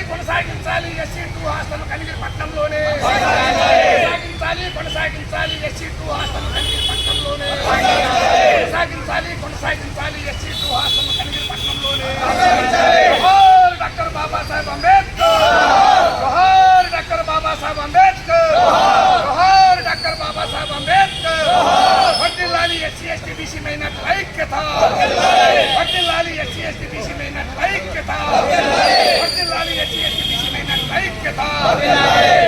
కొనసాగించాలి SC2 hostel Kanigiri పట్టణంలోనే కొనసాగించాలి SC2 hostel Kanigiri పట్టణంలోనే కొనసాగించాలి SC2 హాస్టల్ కనిగిరి పట్టణంలోనే జోహార్ డాక్టర్ బాబాసాహెబ్ అంబేద్కర్ జోహార్ డాక్టర్ బాబాసాహెబ్ అంబేద్కర్ జోహార్ డాక్టర్ బాబాసాహెబ్ అంబేద్కర్ వర్ధిల్లాలి SC ST BC మైనారిటీల ఐక్యత వర్ధిల్లాలి SC ST BC మైనారిటీల ఐక్యత వర్ధిల్లాలి SC ST BC మైనారిటీల ఐక్యత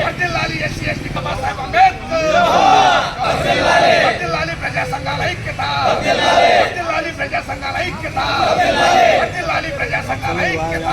వర్ధిల్లాలి SC ST బాబాసాహెబ్ అంబేద్కర్ వర్ధిల్లాలి ప్రజా సంఘాల ఐక్యత వర్ధిల్లాలి ప్రజా సంఘాల ఐక్యత వర్ధిల్లాలి ప్రజా సంఘాల ఐక్యత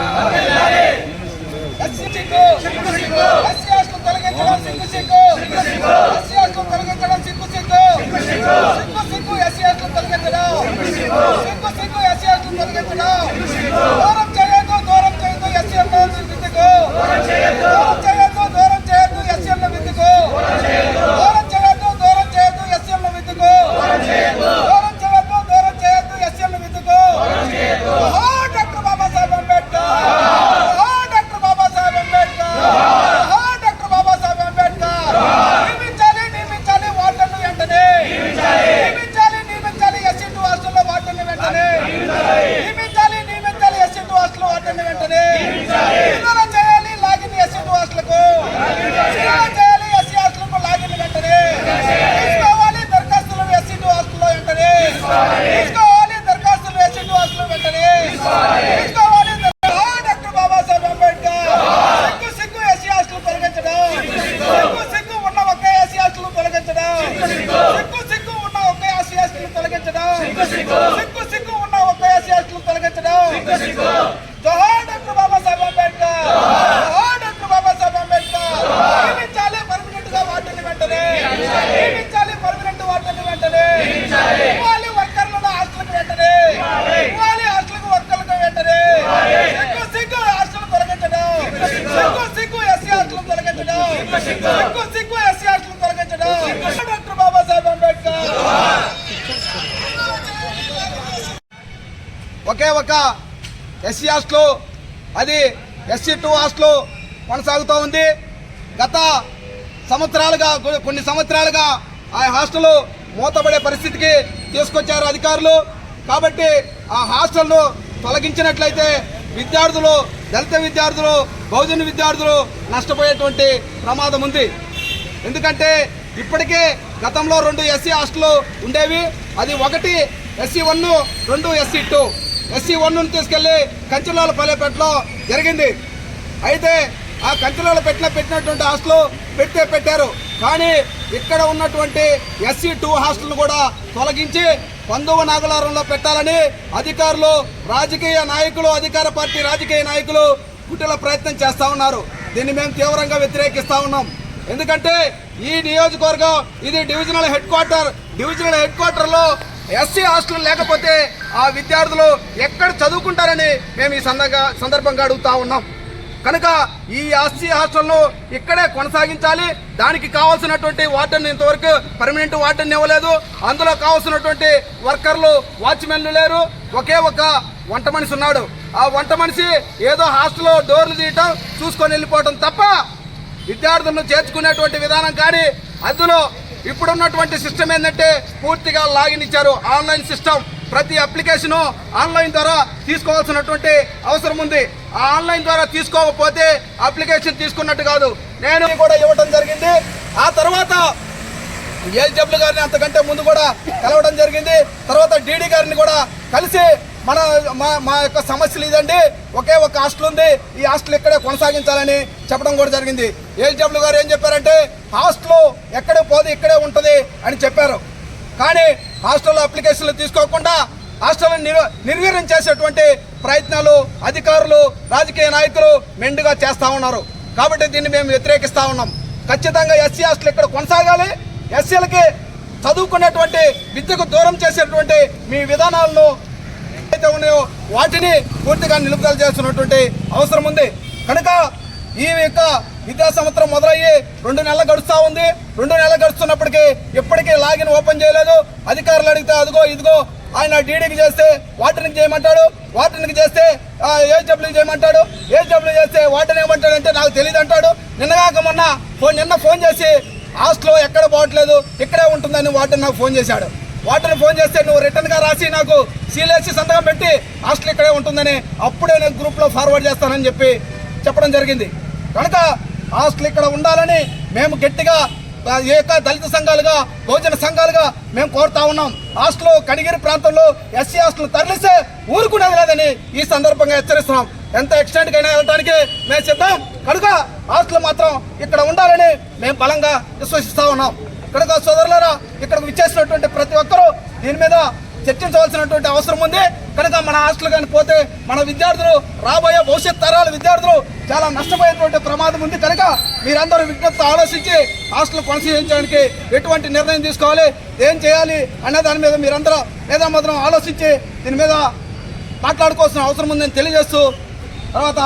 ఒకే ఒక SC హాస్టల్ అది SC2 హాస్టల్ కొనసాగుతూ ఉంది. గత కొన్ని సంవత్సరాలుగా ఆ హాస్టల్ మూతపడే పరిస్థితికి తీసుకొచ్చారు అధికారులు. కాబట్టి ఆ హాస్టల్ను తొలగించినట్లయితే విద్యార్థులు, దళిత విద్యార్థులు, బహుజన విద్యార్థులు నష్టపోయేటువంటి ప్రమాదం ఉంది. ఎందుకంటే ఇప్పటికే గతంలో 2 SC హాస్టల్ ఉండేవి. అది ఒకటి SC1, 2 SC2. SC1ను తీసుకెళ్లి కంచెలపల్లెపేటలో జరిగింది. అయితే ఆ కంచెలలో పెట్టినటువంటి హాస్టల్ పెట్టారు. కానీ ఇక్కడ ఉన్నటువంటి SC2 హాస్టల్ కూడా తొలగించి 19వ నాగలారంలో పెట్టాలని అధికారులు, రాజకీయ నాయకులు, అధికార పార్టీ రాజకీయ నాయకులు కుట్రల ప్రయత్నం చేస్తా ఉన్నారు. దీన్ని మేము తీవ్రంగా వ్యతిరేకిస్తా ఉన్నాం. ఎందుకంటే ఈ నియోజకవర్గం ఇది డివిజనల్ హెడ్ క్వార్టర్లో SC హాస్టల్ లేకపోతే ఆ విద్యార్థులు ఎక్కడ చదువుకుంటారని మేము ఈ సందర్భంగా అడుగుతా ఉన్నాం. కనుక ఈ SC హాస్టల్ను ఇక్కడే కొనసాగించాలి. దానికి కావాల్సినటువంటి వార్డెన్ ఇంతవరకు పర్మనెంట్ వార్డెన్ ఇవ్వలేదు. అందులో కావాల్సినటువంటి వర్కర్లు, వాచ్మెన్లు లేరు. ఒకే ఒక వంట మనిషి ఉన్నాడు. ఆ వంట మనిషి ఏదో హాస్టల్లో డోర్లు తీయటం, చూసుకొని వెళ్ళిపోవటం తప్ప విద్యార్థులను చేర్చుకునేటువంటి విధానం కానీ అందులో ఇప్పుడున్నటువంటి సిస్టమ్ ఏంటంటే పూర్తిగా లాగిన్ ఇచ్చారు. Online system. ప్రతి అప్లికేషను ఆన్లైన్ ద్వారా తీసుకోవాల్సినటువంటి అవసరం ఉంది. ఆ ఆన్లైన్ ద్వారా తీసుకోకపోతే అప్లికేషన్ తీసుకున్నట్టు కాదు. నేను కూడా ఇవ్వడం జరిగింది. ఆ తర్వాత LW గారిని అంతకంటే ముందు కూడా కలవడం జరిగింది. తర్వాత DD గారిని కూడా కలిసి మా యొక్క సమస్యలు ఇదండి, ఒకే ఒక హాస్టల్ ఉంది, ఈ హాస్టల్ ఇక్కడే కొనసాగించాలని చెప్పడం కూడా జరిగింది. LW గారు ఏం చెప్పారంటే హాస్టల్ ఎక్కడే పోదు, ఇక్కడే ఉంటుంది అని చెప్పారు. కానీ హాస్టల్లో అప్లికేషన్లు తీసుకోకుండా హాస్టల్ని నిర్వీర్యం చేసేటువంటి ప్రయత్నాలు అధికారులు, రాజకీయ నాయకులు మెండుగా చేస్తూ ఉన్నారు. కాబట్టి దీన్ని మేము వ్యతిరేకిస్తూ ఉన్నాం. ఖచ్చితంగా SC హాస్టల్ ఇక్కడ కొనసాగాలి. SCలకి చదువుకునేటువంటి విద్యకు దూరం చేసేటువంటి మీ విధానాలను ఏవైతే ఉన్నాయో వాటిని పూర్తిగా నిలుపుదల చేస్తున్నటువంటి అవసరం ఉంది. కనుక ఈ యొక్క విద్యా సంవత్సరం మొదలయ్యి 2 నెలలు గడుస్తూ ఉంది. 2 నెలలు గడుస్తున్నప్పటికీ ఇప్పటికీ లాగిన్ ఓపెన్ చేయలేదు. అధికారులు అడిగితే అదిగో ఇదిగో ఆయన డీడీకి చేస్తే వాటర్కి చేయమంటాడు, వాటర్కి చేస్తే ఏజబ్ల్యూ చేయమంటాడు, ఏజబ్ల్యూ చేస్తే వాటర్ ఏమంటాడు అంటే నాకు తెలియదు అంటాడు. నిన్న ఫోన్ చేసి హాస్టల్లో ఎక్కడ పోవట్లేదు ఇక్కడే ఉంటుందని వాటర్ నాకు ఫోన్ చేశాడు. వాటర్ని ఫోన్ చేస్తే నువ్వు రిటర్న్గా రాసి నాకు సీలేసి సంతకం పెట్టి హాస్టల్ ఇక్కడే ఉంటుందని అప్పుడే నేను గ్రూప్లో ఫార్వర్డ్ చేస్తానని చెప్పడం జరిగింది. కనుక హాస్టల్ ఇక్కడ ఉండాలని మేము గట్టిగా దళిత సంఘాలుగా బహుజన సంఘాలుగా మేము కోరుతా ఉన్నాం. హాస్టల్ కనిగిరి ప్రాంతంలో ఎస్సీ హాస్టల్ తరలిస్తే ఊరుకునేది లేదని ఈ సందర్భంగా హెచ్చరిస్తున్నాం. ఎంత ఎక్స్టెంట్కి అయినా వెళ్ళడానికి మేము సిద్ధం. కనుక హాస్టల్ మాత్రం ఇక్కడ ఉండాలని మేము బలంగా విశ్వసిస్తా ఉన్నాం. కనుక సోదరులారా, ఇక్కడికి విచ్చేసినటువంటి ప్రతి ఒక్కరూ దీని మీద చర్చించవలసినటువంటి అవసరం ఉంది. కనుక మన హాస్టల్ కానీ పోతే మన విద్యార్థులు రాబోయే భవిష్యత్ తరాల విద్యార్థులు చాలా నష్టపోయేటువంటి ప్రమాదం ఉంది. కనుక మీరందరూ విజ్ఞప్తి ఆలోచించి హాస్టల్ కొనసాగించడానికి ఎటువంటి నిర్ణయం తీసుకోవాలి, ఏం చేయాలి అనే దాని మీద మీరందరూ మేధామధురం ఆలోచించి దీని మీద మాట్లాడుకోవాల్సిన అవసరం ఉందని తెలియజేస్తూ తర్వాత